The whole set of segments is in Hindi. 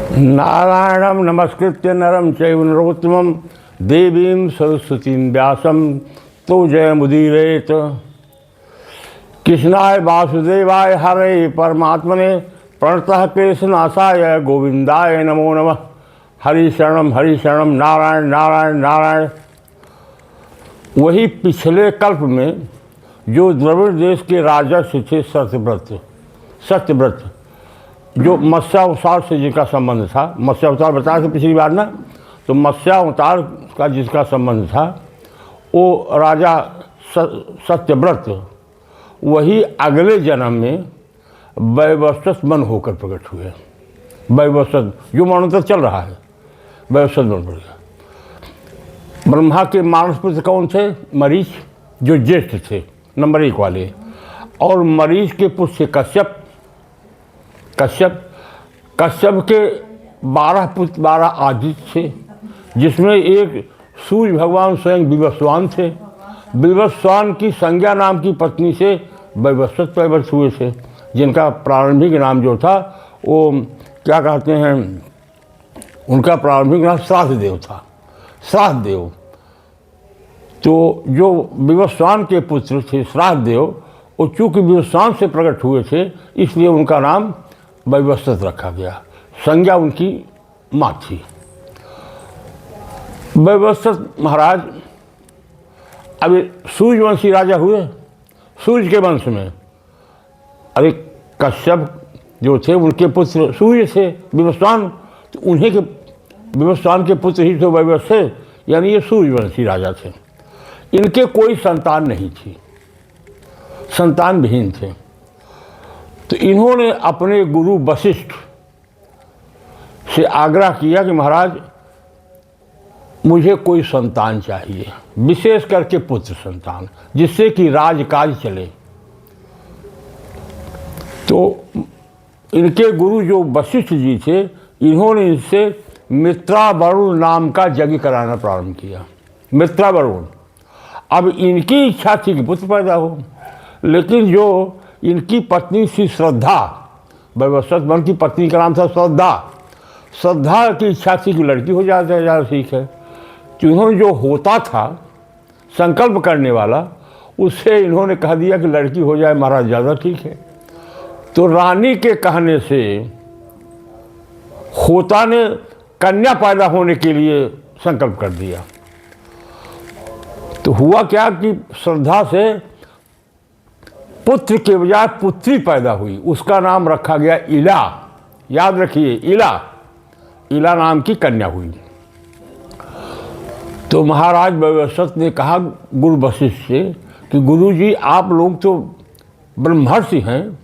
नारायणं नमस्कृत्य नरं चैव नरोत्तमं देवीं सरस्वतीं व्यासं तो जयमुदीरयेत्। कृष्णाय वासुदेवाय हरे परमात्मने प्रणतः क्लेशनाशाय गोविंदाय नमो नमः। हरि शरणम नारायण नारायण नारायण। वही पिछले कल्प में जो द्रविड़ देश के राजा से थे सत्यव्रत, जो मत्स्यावतार से जिसका संबंध था, मत्स्यावतार बताया था पिछली बार ना, तो मत्स्यावतार का जिसका संबंध था वो राजा सत्यव्रत, वही अगले जन्म में वैवस्वत मन होकर प्रकट हुए। वैवस्वत जो मरणोत्तर चल रहा है, वैवस्वत बन पड़ गया। ब्रह्मा के मानस पुत्र कौन थे? मरीच, जो ज्येष्ठ थे, नंबर 1 वाले। और मरीच के पुत्र कश्यप के 12 पुत्र, 12 आदित्य थे, जिसमें एक सूर्य भगवान स्वयं विवस्वान थे। विवस्वान की संज्ञा नाम की पत्नी से वैवस्वत प्रवृत्त हुए थे, जिनका प्रारंभिक नाम जो था वो क्या कहते हैं, उनका प्रारंभिक नाम श्राद्धदेव था। श्राद्धदेव, तो जो विवस्वान के पुत्र थे श्राद्धदेव, वो चूँकि विवस्वान से प्रकट हुए थे इसलिए उनका नाम वैवस्वत रखा गया। संज्ञा उनकी माँ थी। वैवस्वत महाराज अभी सूर्यवंशी राजा हुए, सूर्य के वंश में। अरे कश्यप जो थे उनके पुत्र सूर्य थे, विवस्वान, तो उन्हीं के विवस्वान के पुत्र ही तो वैवस्वत, यानी ये सूर्यवंशी राजा थे। इनके कोई संतान नहीं थी, संतान विहीन थे। तो इन्होंने अपने गुरु वशिष्ठ से आग्रह किया कि महाराज मुझे कोई संतान चाहिए, विशेष करके पुत्र संतान, जिससे कि राजकाज चले। तो इनके गुरु जो वशिष्ठ जी थे, इन्होंने इनसे मित्रावरुण नाम का यज्ञ कराना प्रारंभ किया। मित्रावरुण, अब इनकी इच्छा थी कि पुत्र पैदा हो, लेकिन जो इनकी पत्नी थी श्रद्धा, वैवस्वत मन की पत्नी का नाम था श्रद्धा की इच्छा थी कि लड़की हो जाए ज़्यादा ठीक है। तो इन्होंने जो होता था संकल्प करने वाला, उससे इन्होंने कह दिया कि लड़की हो जाए महाराज ज़्यादा ठीक है। तो रानी के कहने से होता ने कन्या पैदा होने के लिए संकल्प कर दिया। तो हुआ क्या कि श्रद्धा से पुत्र के बजाय पुत्री पैदा हुई। उसका नाम रखा गया इला। याद रखिए, इला नाम की कन्या हुई। तो महाराज वैवस्वत ने कहा गुरु वशिष्ठ से कि गुरु जी आप लोग तो ब्रह्मर्षि हैं,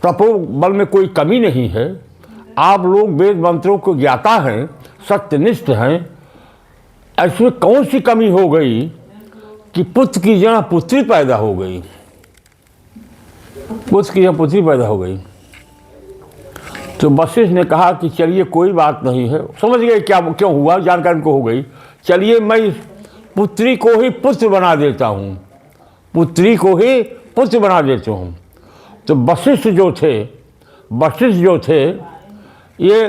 तपोबल में कोई कमी नहीं है, आप लोग वेद मंत्रों को ज्ञाता हैं, सत्यनिष्ठ हैं, ऐसे कौन सी कमी हो गई कि पुत्र की जगह पुत्री पैदा हो गई, पुत्र की जगह पुत्री पैदा हो गई। तो वशिष्ठ ने कहा कि चलिए कोई बात नहीं है, समझ गए क्या क्यों हुआ, जानकारी उनको हो गई। चलिए मैं इस पुत्री को ही पुत्र बना देता हूँ, पुत्री को ही पुत्र बना देता हूँ। तो वशिष्ठ जो थे ये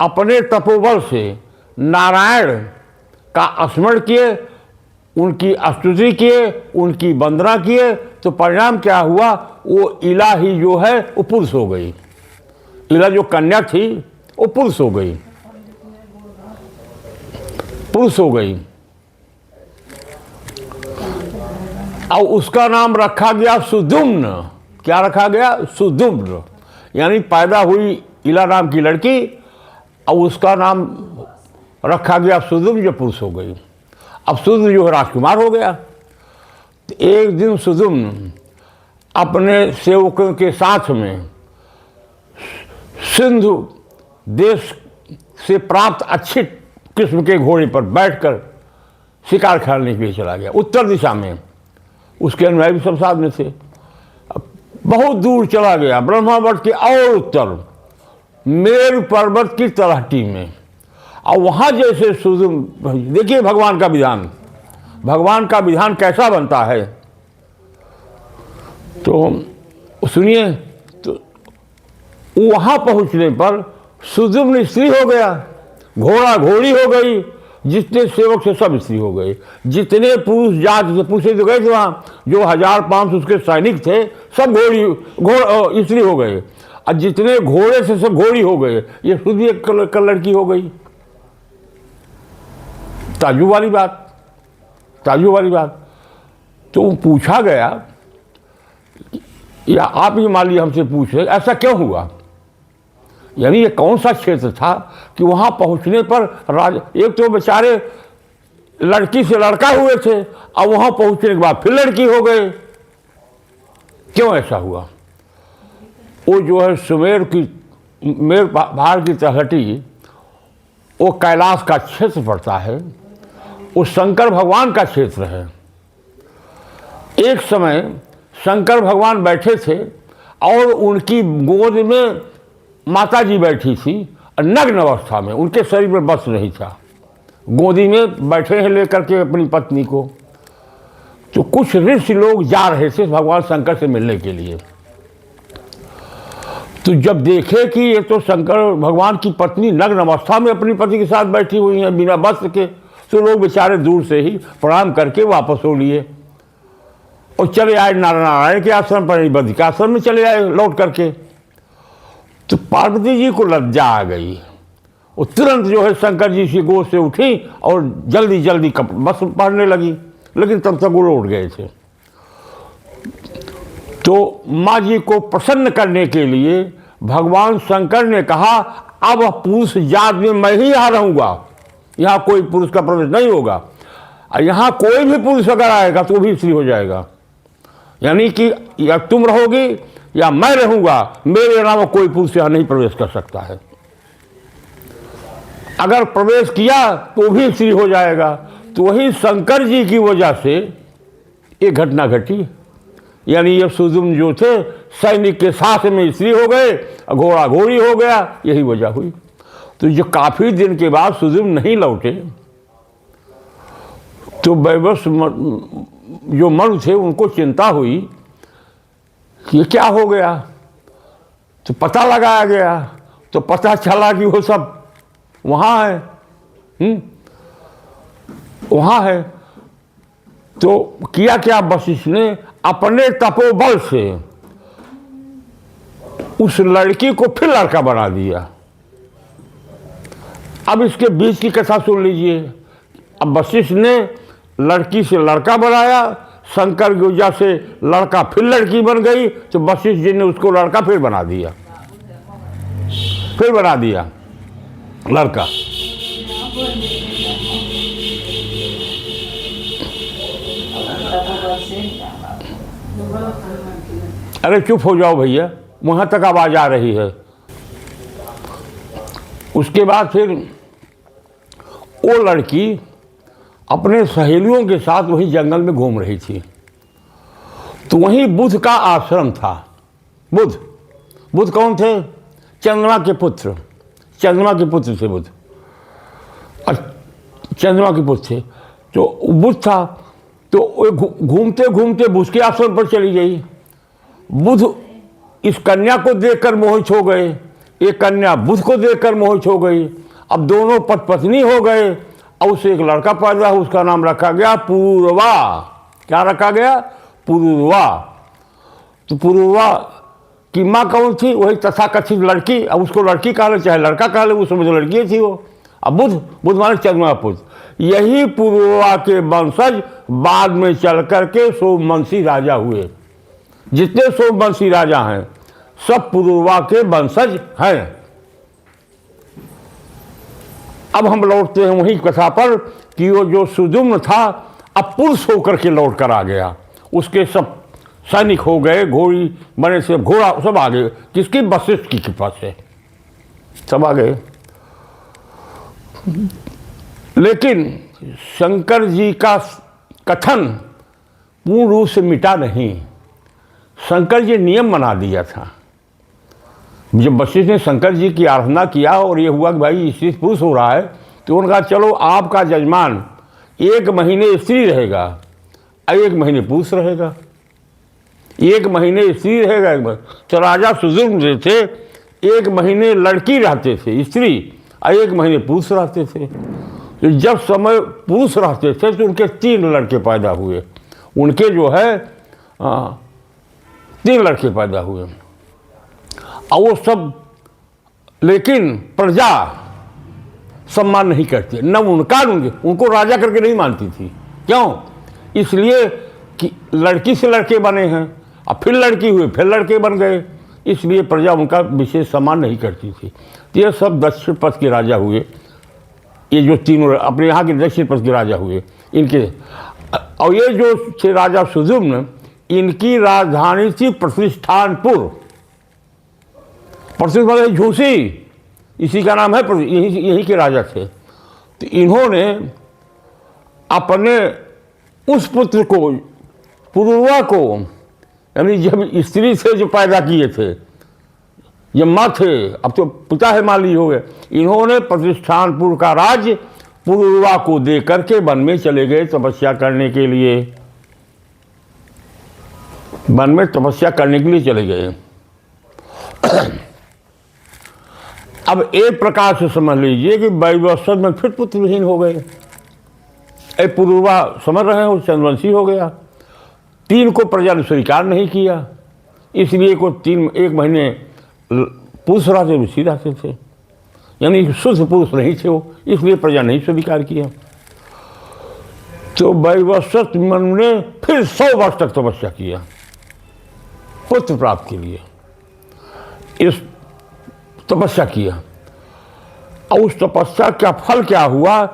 अपने तपोबल से नारायण का स्मरण किए, उनकी स्तुति किए, उनकी वंदना किए। तो परिणाम क्या हुआ, वो इला ही जो है वो पुरुष हो गई। इला जो कन्या थी वो पुरुष हो गई, और उसका नाम रखा गया सुदुम्न। क्या रखा गया? सुदुम्न। यानी पैदा हुई इला नाम की लड़की और उसका नाम रखा गया सुदुम्न, जो पुरुष हो गई। अब सुदुम्न जो है राजकुमार हो गया। तो एक दिन सुदुम्न अपने सेवकों के साथ में सिंधु देश से प्राप्त अच्छे किस्म के घोड़े पर बैठकर शिकार खेलने के लिए चला गया उत्तर दिशा में। उसके अनुयायी भी सब साथ में थे। बहुत दूर चला गया, ब्रह्मावर्त के और उत्तर मेरु पर्वत की तलहटी में। और वहाँ जैसे सुदुम्न, देखिए भगवान का विधान कैसा बनता है, तो सुनिए। तो वहाँ पहुँचने पर सुजुम्न स्त्री हो गया, घोड़ा घोड़ी हो गई, जितने सेवक से सब स्त्री हो गए, जितने पुरुष जात से पूछे तो गए थे वहाँ, जो 1500 उसके सैनिक थे सब स्त्री हो गए, और जितने घोड़े से सब घोड़ी हो गए। ये खुद ही एक लड़की हो गई। ताज्जुब वाली बात, ताज्जुब वाली बात। तो पूछा गया, या आप ही मान लीजिए हमसे पूछ रहे ऐसा क्यों हुआ, यानी ये कौन सा क्षेत्र था कि वहाँ पहुँचने पर एक तो बेचारे लड़की से लड़का हुए थे और वहाँ पहुँचने के बाद फिर लड़की हो गए, क्यों ऐसा हुआ? वो जो है सुमेर की मेर पहाड़ की तलहटी, वो कैलाश का क्षेत्र पड़ता है, वो शंकर भगवान का क्षेत्र है। एक समय शंकर भगवान बैठे थे और उनकी गोद में माता जी बैठी थी, नग्न अवस्था में, उनके शरीर में बस नहीं था, गोदी में बैठे हैं लेकर के अपनी पत्नी को। तो कुछ ऋषि लोग जा रहे थे भगवान शंकर से मिलने के लिए। तो जब देखे कि ये तो शंकर भगवान की पत्नी नग्न अवस्था में अपनी पति के साथ बैठी हुई है बिना वस्त्र के, तो लोग बेचारे दूर से ही प्रणाम करके वापस हो लिए और चले आए नारायण के आश्रम पर, बद्री के आश्रम में चले आए लौट करके। तो पार्वती जी को लज्जा आ गई, वो तुरंत जो है शंकर जी की गोद से उठी और जल्दी जल्दी वस्त्र पहनने लगी, लेकिन तब तक वो उठ गए थे। तो माँ जी को प्रसन्न करने के लिए भगवान शंकर ने कहा, अब पुरुष जात में मैं ही यहाँ रहूँगा, यहाँ कोई पुरुष का प्रवेश नहीं होगा, और यहाँ कोई भी पुरुष अगर आएगा तो भी स्त्री हो जाएगा, यानी कि या तुम रहोगी या मैं रहूँगा, मेरे अलावा कोई पुरुष यहाँ नहीं प्रवेश कर सकता है। अगर प्रवेश किया तो भी स्त्री हो जाएगा। तो वही शंकर जी की वजह से एक घटना घटी, यानी ये सुजुम्न जो थे सैनिक के साथ में स्त्री हो गए, घोड़ा घोड़ी हो गया, यही वजह हुई। तो जो काफ़ी दिन के बाद सुजुम्न नहीं लौटे, तो वैवश जो मर्द थे उनको चिंता हुई कि ये क्या हो गया। तो पता लगाया गया, तो पता चला कि वो सब वहाँ है, वहाँ है। तो किया क्या, वशिष्ठ ने अपने तपोबल से उस लड़की को फिर लड़का बना दिया। अब इसके बीच की कथा सुन लीजिए। अब वशिष्ठ ने लड़की से लड़का बनाया, शंकर की वजह से लड़का फिर लड़की बन गई, तो वशिष्ठ जी ने उसको लड़का फिर बना दिया, फिर बना दिया लड़का। अरे चुप हो जाओ भैया, वहां तक आवाज आ रही है। उसके बाद फिर वो लड़की अपने सहेलियों के साथ वही जंगल में घूम रही थी। तो वहीं बुध का आश्रम था। बुध कौन थे? चंद्रमा के पुत्र, चंद्रमा के पुत्र थे बुध, चंद्रमा के पुत्र थे। तो बुध था, तो घूमते घूमते बुध के आश्रम पर चली गई। बुध इस कन्या को देखकर मोहित हो गए, एक कन्या बुध को देखकर मोहित हो गई। अब दोनों पति पत्नी हो गए और उसे एक लड़का पैदा हुआ, उसका नाम रखा गया पुरूरवा। क्या रखा गया? पुरूरवा। तो पुरूरवा की माँ कौन थी? वही तथाकथित लड़की। अब उसको लड़की कहा ले चाहे लड़का कहा ले, उस समय तो लड़की थी वो। अब बुध माने चंद्रमा पुत्र। यही पुरूरवा के वंशज बाद में चल करके सोमवंशी राजा हुए। जितने सोमवंशी राजा हैं सब पुरूरवा के वंशज हैं। अब हम लौटते हैं वही कथा पर कि वो जो सुजुम्न था अब पुरुष होकर के लौट कर आ गया। उसके सब सैनिक हो गए, घोड़ी बने से घोड़ा सब आ गए। किसकी? वशिष्ठ की कृपा से सब आ गए। लेकिन शंकर जी का कथन पूर्ण रूप से मिटा नहीं। शंकर जी नियम बना दिया था। जब वशिष्ठ ने शंकर जी की आराधना किया और ये हुआ कि भाई स्त्री पुरुष हो रहा है, तो उन्होंने कहा चलो आपका जजमान 1 महीने स्त्री रहेगा और 1 महीने पुरुष रहेगा। 1 महीने स्त्री रहेगा। तो राजा सुजुम्न थे 1 महीने लड़की रहते थे स्त्री और 1 महीने पुरुष रहते थे। तो जब समय पुरुष रहते थे तो उनके 3 लड़के पैदा हुए, उनके जो है 3 लड़के पैदा हुए और वो सब, लेकिन प्रजा सम्मान नहीं करती, न उनका उनको राजा करके नहीं मानती थी। क्यों? इसलिए कि लड़की से लड़के बने हैं और फिर लड़की हुई फिर लड़के बन गए, इसलिए प्रजा उनका विशेष सम्मान नहीं करती थी। तो ये सब दक्षिण पथ के राजा हुए, ये जो तीनों अपने यहाँ के दक्षिण पथ के राजा हुए इनके। और ये जो थे राजा सुजुम्न, इनकी राजधानी थी प्रतिष्ठानपुर। प्रतिष्ठान झूसी, इसी का नाम है, यही के राजा थे। तो इन्होंने अपने उस पुत्र को, पुरुरवा को, यानी जब स्त्री से जो पैदा किए थे, ये माँ थे, अब तो पिता है मान लीजिए हो गए, इन्होंने प्रतिष्ठानपुर का राज्य पुरुरवा को दे करके वन में चले गए तपस्या करने के लिए। वन में तपस्या करने के लिए चले गए। अब एक प्रकार से समझ लीजिए कि वैवस्वत में फिर पुत्रहीन हो गए। पुरुरवा समझ रहे हो, चंद्रवंशी हो गया। 3 को प्रजा ने स्वीकार नहीं किया, इसलिए को 1 महीने पुरुष रहते ऋषि रहते थे, यानी शुद्ध पुरुष नहीं थे वो, इसलिए प्रजा नहीं स्वीकार किया। तो वैवस्वत मन ने फिर 100 वर्ष तक तपस्या किया पुत्र प्राप्त के लिए। इस तपस्या किया और उस तपस्या का फल क्या हुआ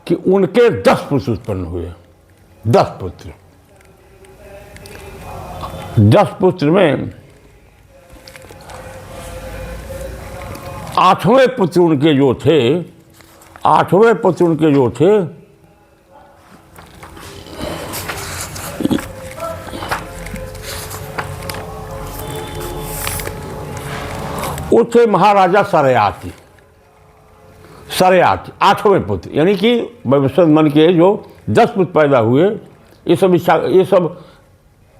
कि उनके 10 पुत्र उत्पन्न हुए। 10 पुत्र, 10 पुत्र में 8वें पुत्र उनके जो थे, 8वें पुत्र उनके जो थे, वो थे महाराजा सरेयाती। 8वें पुत्र, यानी कि वैवस्वत मन के जो 10 पुत्र पैदा हुए, ये सब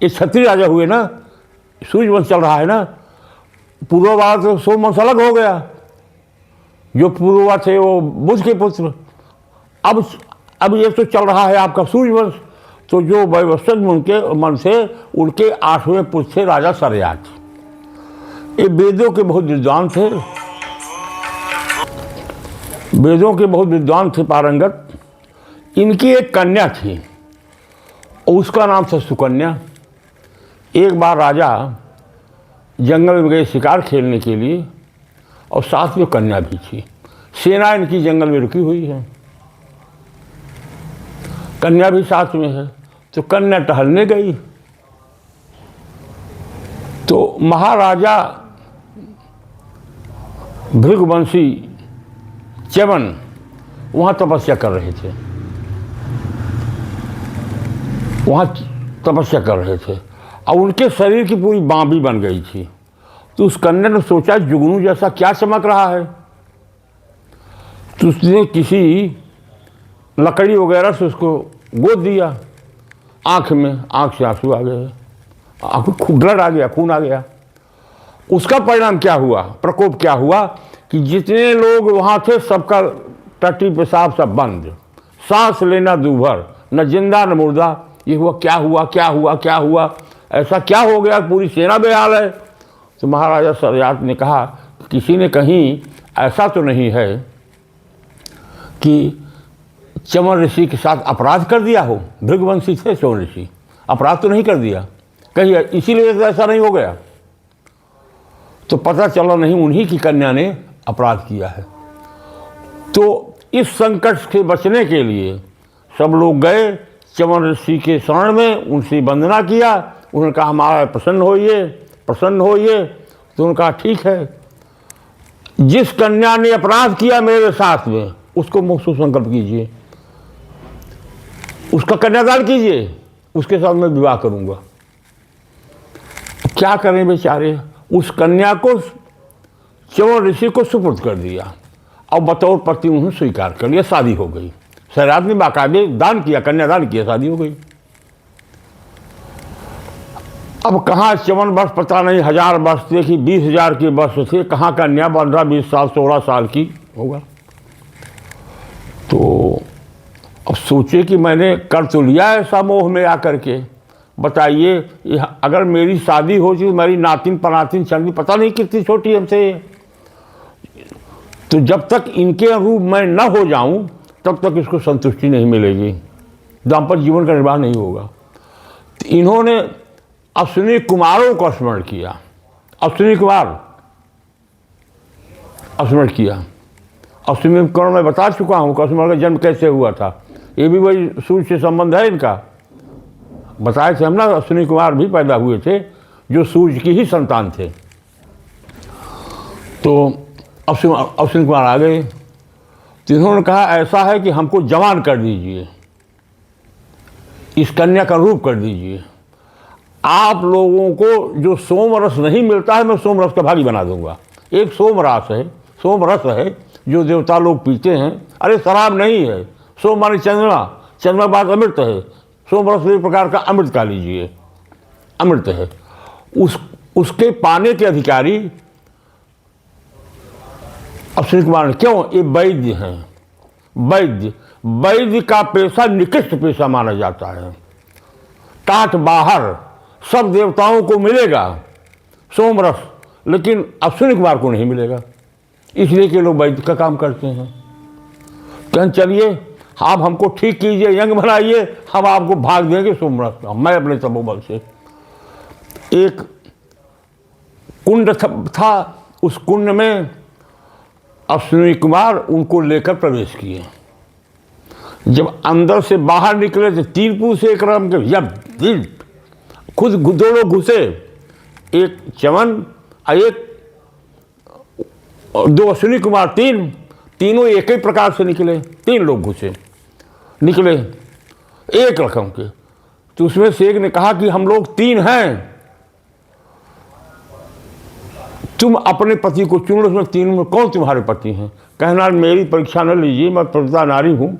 क्षत्रिय राजा हुए ना। सूर्यवंश चल रहा है ना, पूर्ववा तो सोमवंश अलग हो गया, जो पूर्ववा थे वो बुध के पुत्र। अब ये तो चल रहा है आपका सूर्यवंश। तो जो वैवस्वत मन से उनके 8वें पुत्र थे राजा सरेयाती। ये वेदों के बहुत विद्वान थे, वेदों के बहुत विद्वान थे, पारंगत। इनकी एक कन्या थी और उसका नाम था सुकन्या। एक बार राजा जंगल में गए शिकार खेलने के लिए और साथ में कन्या भी थी। सेना इनकी जंगल में रुकी हुई है, कन्या भी साथ में है। तो कन्या टहलने गई तो महाराजा भृगवंशी च्यवन वहाँ तपस्या कर रहे थे, वहाँ तपस्या कर रहे थे और उनके शरीर की पूरी बाँबी बन गई थी। तो उस कन्या ने सोचा जुगनू जैसा क्या चमक रहा है, तो उसने किसी लकड़ी वगैरह से उसको गोद दिया। आँख से आंसू आ गए, ब्लड आ गया, खून आ गया। उसका परिणाम क्या हुआ, प्रकोप क्या हुआ कि जितने लोग वहाँ थे सबका टट्टी पेशाब सब बंद, सांस लेना दूभर, न जिंदा न मुर्दा। ये हुआ क्या हुआ, क्या हुआ, क्या हुआ, ऐसा क्या हो गया, पूरी सेना बेहाल है। तो महाराजा सरेयाती ने कहा किसी ने कहीं ऐसा तो नहीं है कि च्यवन ऋषि के साथ अपराध कर दिया हो। भृगवंशी थे च्यवन ऋषि, अपराध तो नहीं कर दिया कहीं, इसीलिए तो ऐसा नहीं हो गया। तो पता चला नहीं उन्हीं की कन्या ने अपराध किया है। तो इस संकट से बचने के लिए सब लोग गए च्यवन ऋषि के शरण में, उनसे वंदना किया। उन्होंने कहा हमारा प्रसन्न होइए, प्रसन्न होइए। तो उन्होंने कहा ठीक है, जिस कन्या ने अपराध किया मेरे साथ में उसको मुख से संकल्प कीजिए, उसका कन्यादान कीजिए, उसके साथ मैं विवाह करूंगा। क्या करें बेचारे, उस कन्या को च्यवन ऋषि को सुपुर्द कर दिया और बतौर पति उन्होंने स्वीकार कर लिया, शादी हो गई। सरेयाती ने बाकायदे दान किया, कन्यादान किया, शादी हो गई। अब कहाँ चवन वर्ष पता नहीं, 1000 वर्ष थे कि 20,000 के वर्ष थे, कहाँ कन्या 15, 20 साल 16 साल की होगा। तो अब सोचे कि मैंने कर तो लिया ऐसा मोह में आकर के, बताइए अगर मेरी शादी हो चुकी, मेरी नातिन पनातिन चंदी पता नहीं कितनी छोटी हमसे, तो जब तक इनके अनुरूप मैं न हो जाऊं तब तक इसको संतुष्टि नहीं मिलेगी, दाम्पत्य जीवन का निर्वाह नहीं होगा। तो इन्होंने अश्विनी कुमारों का स्मरण किया, अश्विनी कुमार स्मरण किया। अश्विनी कुमार मैं बता चुका हूँ कि अश्विनी का जन्म कैसे हुआ था, ये भी वही सूर्य से संबंध है इनका, बताए थे हम ना। अश्विनी कुमार भी पैदा हुए थे जो सूर्य की ही संतान थे। तो अश्विनी कुमार आ गए, तो इन्होंने कहा ऐसा है कि हमको जवान कर दीजिए, इस कन्या का रूप कर दीजिए, आप लोगों को जो सोमरस नहीं मिलता है मैं सोमरस का भागी बना दूंगा। एक सोमरस है, सोमरस है जो देवता लोग पीते हैं, अरे शराब नहीं है, सोम माने चंद्रमा, चंद्रमा बाद अमृत है, सोमरस एक प्रकार का अमृत का लीजिए, अमृत है। उसके पाने के अधिकारी अश्विनी कुमार ने, क्यों, ये वैद्य हैं, वैद्य का पेशा निकृष्ट पेशा माना जाता है, टाट बाहर सब देवताओं को मिलेगा सोमरस, लेकिन अश्विनी कुमार को नहीं मिलेगा, इसलिए कि लोग वैद्य का काम करते हैं। कहन चलिए आप हमको ठीक कीजिए, यंग बनाइए, हम आपको भाग देंगे सोमरस का। मैं अपने तपोबल से, एक कुंड था, उस कुंड में अश्विनी कुमार उनको लेकर प्रवेश किए। जब अंदर से बाहर निकले तो 3 पुरुष एक रम के, जब खुद दो लोग घुसे, एक चमन एक दो अश्विनी कुमार, तीनों एक ही प्रकार से निकले, 3 लोग घुसे निकले एक रकम के। तो उसमें से एक ने कहा कि हम लोग 3 हैं, तुम अपने पति को चुन लो, उसमें 3 में कौन तुम्हारे पति हैं। कहना मेरी परीक्षा न लीजिए, मैं प्रजा नारी हूँ,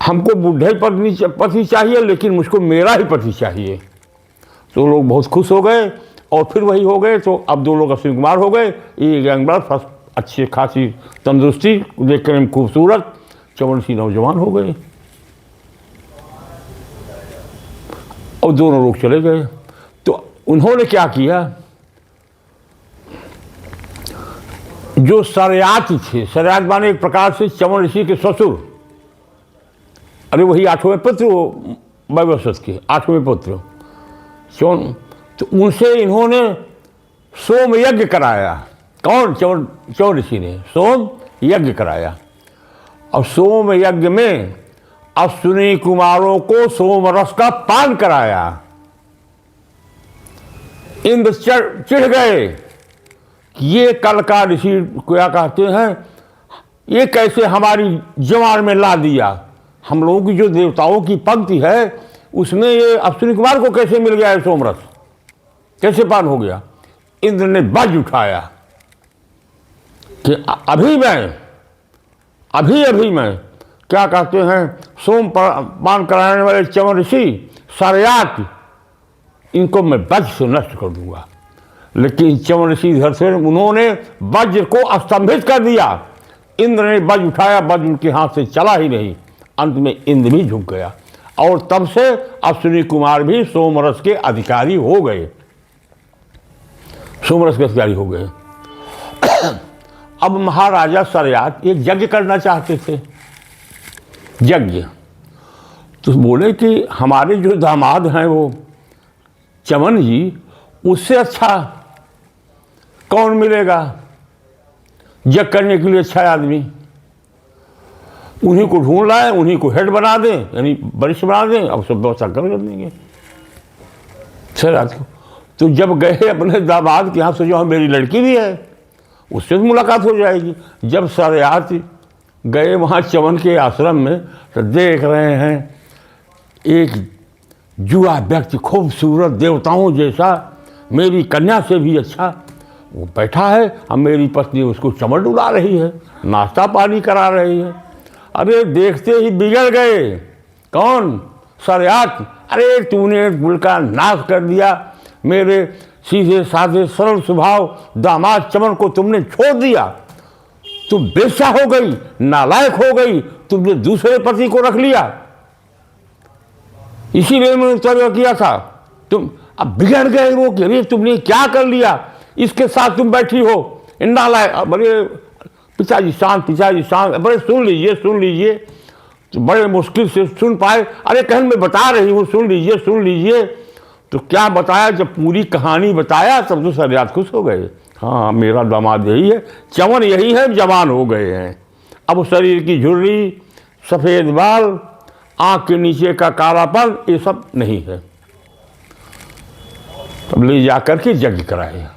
हमको बूढ़े पति चाहिए, लेकिन मुझको मेरा ही पति चाहिए। तो लोग बहुत खुश हो गए और फिर वही हो गए। तो अब 2 लोग अश्विनी कुमार हो गए, ये गैंगबार फर्स्ट अच्छी खासी तंदुरुस्ती, देखने में खूबसूरत चवन सी नौजवान हो गए, और दोनों लोग चले गए। तो उन्होंने क्या किया, जो सरयात थे, सरयात माने एक प्रकार से चवन ऋषि के ससुर, अरे वही 8वें पुत्र वैवस्वत के 8वें पुत्र चवन, तो उनसे इन्होंने सोम यज्ञ कराया। कौन, चवन ऋषि ने सोम यज्ञ कराया, और सोम यज्ञ में अश्विनी कुमारों को सोमरस का पान कराया। इंद्र चिढ़ गए कि ये कल का ऋषि क्या कहते हैं, ये कैसे हमारी जवान में ला दिया, हम लोगों की जो देवताओं की पंक्ति है उसमें ये अश्विनी कुमार को कैसे मिल गया है सोमरस, कैसे पान हो गया। इंद्र ने वज्र उठाया कि अभी मैं क्या कहते हैं, सोम पान कराने वाले चवन ऋषि सरयात, इनको मैं वज्र से नष्ट कर दूंगा। लेकिन चवन ऋषि इधर से उन्होंने वज्र को स्तंभित कर दिया। इंद्र ने वज्र उठाया, वज्र उनके हाथ से चला ही नहीं, अंत में इंद्र भी झुक गया, और तब से अश्विनी कुमार भी सोमरस के अधिकारी हो गए, सोमरस के अधिकारी हो गए। अब महाराजा सरयात एक यज्ञ करना चाहते थे, यज्ञ, तो बोले कि हमारे जो दामाद हैं वो चमन जी, उससे अच्छा कौन मिलेगा यज्ञ करने के लिए अच्छा आदमी, उन्हीं को ढूंढ लाए, उन्हीं को हेड बना दें, यानी वरिष्ठ बना दें, अब सब व्यवस्था कर देंगे सरयात को। तो जब गए अपने दामाद के यहाँ, सोचो हम मेरी लड़की भी है, उससे भी मुलाकात हो जाएगी। जब सरयात गए वहाँ चमन के आश्रम में, तो देख रहे हैं एक जुआ व्यक्ति खूबसूरत देवताओं जैसा, मेरी कन्या से भी अच्छा, वो बैठा है, अब मेरी पत्नी उसको चमन डुला रही है, नाश्ता पानी करा रही है। अरे देखते ही बिगड़ गए, कौन, सरयात, अरे तूने कुल का नाश कर दिया, मेरे सीधे साधे सरल स्वभाव दामाद चमन को तुमने छोड़ दिया, तुम बेश्या हो गई, नालायक हो गई, तुमने दूसरे पति को रख लिया, इसीलिए मैंने तर्क किया था। तुम अब बिगड़ गए वो, अरे तुमने क्या कर लिया, इसके साथ तुम बैठी हो, नालायक। बड़े पिताजी शांत, पिताजी शांत, बड़े सुन लीजिए, तो बड़े मुश्किल से सुन पाए। अरे कहन मैं बता रही हूँ, सुन लीजिए। तो क्या बताया, जब पूरी कहानी बताया तब तो सरयात खुश हो गए। हाँ, मेरा दामाद यही है, चमन यही है, जवान हो गए हैं। अब शरीर की झुर्री, सफ़ेद बाल, आँख के नीचे का कालापन, ये सब नहीं है। तब ले जाकर के यज्ञ कराए।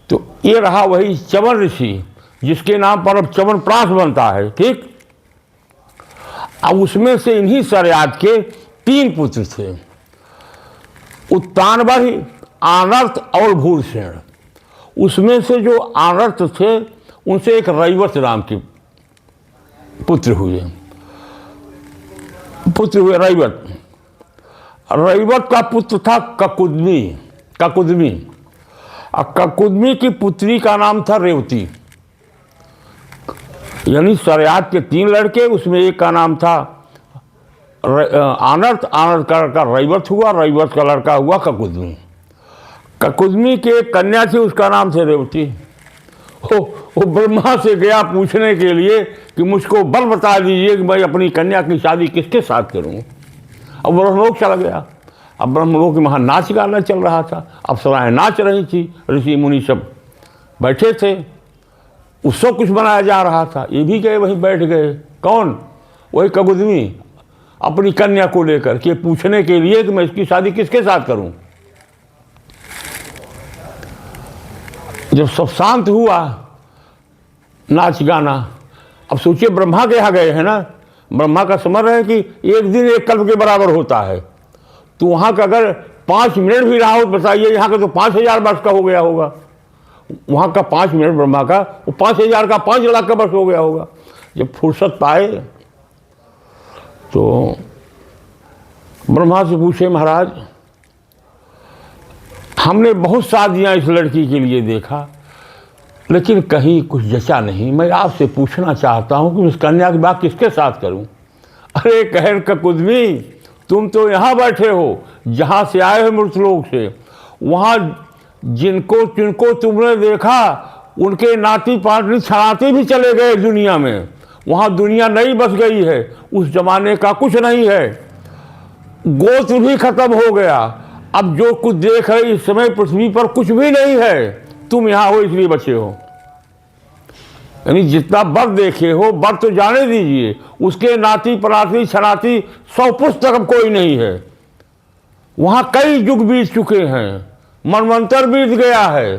तो ये रहा वही चमन ऋषि, जिसके नाम पर अब च्यवनप्राश बनता है। ठीक, अब उसमें से इन्हीं सरयात के 3 पुत्र थे, उत्तानबढ़, आनर्त और भूरसेन। उसमें से जो आनर्त थे, उनसे एक रैवत नाम के पुत्र हुए रैवत का पुत्र था ककुदमी। और ककुदमी की पुत्री का नाम था रेवती। यानी सरयात के 3 लड़के, उसमें एक का नाम था आनर्त का लड़का रैवत हुआ, रैवत का लड़का हुआ ककुदमी के कन्या थी, उसका नाम था रेवती। वो ब्रह्मा से गया पूछने के लिए कि मुझको बल बता दीजिए कि मैं अपनी कन्या की शादी किसके साथ करूं। अब ब्रह्मलोक चला गया। अब ब्रह्मलोक में वहाँ नाच गाना चल रहा था, अप्सराएं नाच रही थी, ऋषि मुनि सब बैठे थे, उत्सव कुछ मनाया जा रहा था। ये भी गए वहीं बैठ गए। कौन? वही ककुदमी, अपनी कन्या को लेकर के पूछने के लिए कि मैं इसकी शादी किसके साथ करूं। जब सब शांत हुआ नाच गाना, अब सोचिए ब्रह्मा के यहाँ गए हैं ना, ब्रह्मा का समझ रहे हैं कि एक दिन एक कल्प के बराबर होता है। तो वहाँ का अगर 5 मिनट भी रहा हो, बताइए, यहाँ का तो 5000 वर्ष का हो गया होगा। वहाँ का 5 मिनट ब्रह्मा का, वो 5000 का 5 लाख का वर्ष हो गया होगा। जब फुर्सत पाए तो ब्रह्मा से पूछे, महाराज हमने बहुत शादियाँ इस लड़की के लिए देखा, लेकिन कहीं कुछ जचा नहीं। मैं आपसे पूछना चाहता हूँ कि इस कन्या की बात किसके साथ करूँ। अरे कहर ककुदमी, तुम तो यहाँ बैठे हो जहाँ से आए हो मृतलोक से, वहाँ जिनको तुमने देखा उनके नाती पार्टी छड़ाते भी चले गए दुनिया में। वहाँ दुनिया नई बस गई है, उस जमाने का कुछ नहीं है, गोत्र भी खत्म हो गया। अब जो कुछ देख रहे इस समय पृथ्वी पर कुछ भी नहीं है, तुम यहाँ हो इसलिए बचे हो। यानी जितना बर देखे हो, बर तो जाने दीजिए, उसके नाती पराती छनाती 100 पुस्तक अब कोई नहीं है। वहाँ कई युग बीत चुके हैं, मनवंतर बीत गया है।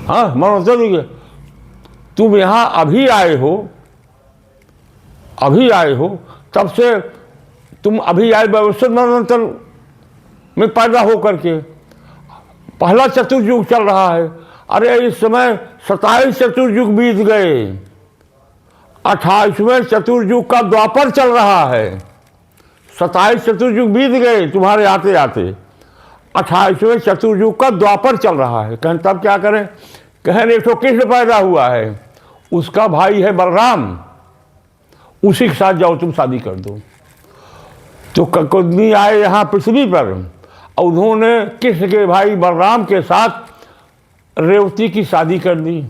हाँ, मनवंतर बीत गया। तुम यहाँ अभी आए हो, तब से तुम अभी आए व्यवस्थित मनवंतर में पैदा हो करके। पहला चतुर्युग चल रहा है। अरे इस समय 27 चतुर्युग बीत गए, 28वें चतुर्युग का द्वापर चल रहा है। 27 चतुर्युग बीत गए तुम्हारे आते आते, 28वें चतुर्युग का द्वापर चल रहा है। कहें तब क्या करें? कहें एक तो कृष्ण पैदा हुआ है, उसका भाई है बलराम, उसी के साथ जाओ तुम शादी कर दो। तो ककुदमी आए यहाँ पृथ्वी पर, और उन्होंने कृष्ण के भाई बलराम के साथ रेवती की शादी कर दी।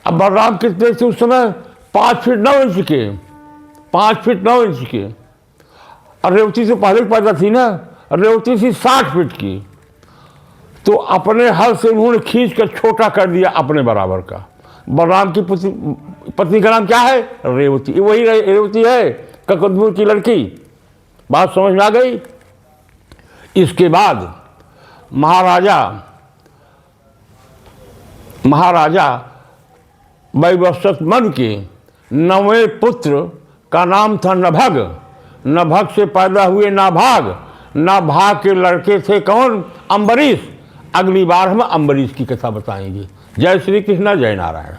अब बलराम कितने थे उस समय? 5 फीट 9 इंच के, 5 फीट 9 इंच के। और रेवती से पहले पैदा थी ना, रेवती थी 60 फीट की। तो अपने हल से उन्होंने खींच कर छोटा कर दिया अपने बराबर का। बलराम की पत्नी का नाम क्या है? रेवती। वही रेवती है ककुदमी की लड़की। बात समझ में आ गई? इसके बाद महाराजा वैवस्वत मन के 9वें पुत्र का नाम था नभग। नभग से पैदा हुए नाभाग। नाभाग के लड़के थे कौन? अम्बरीश। अगली बार हम अम्बरीश की कथा बताएंगे। जय श्री कृष्ण, जय नारायण।